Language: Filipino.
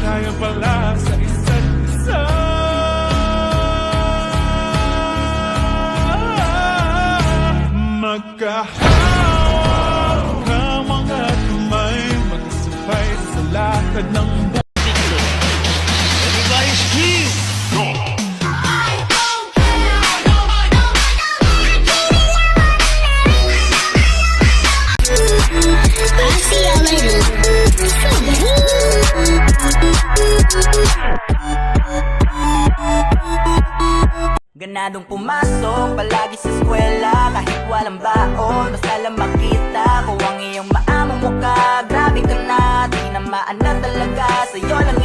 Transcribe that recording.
tayo pala sa isa't isa. Magkahawak ang mga kamay, magkasabay sa lakad ng Everybody scream! I'll see you later. Ganadong pumasok, palagi sa eskwela, kahit walang baon, basta lang makita ko ang iyong maamong mukha. Grabe ka na, tinamaan na talaga, sa'yo lang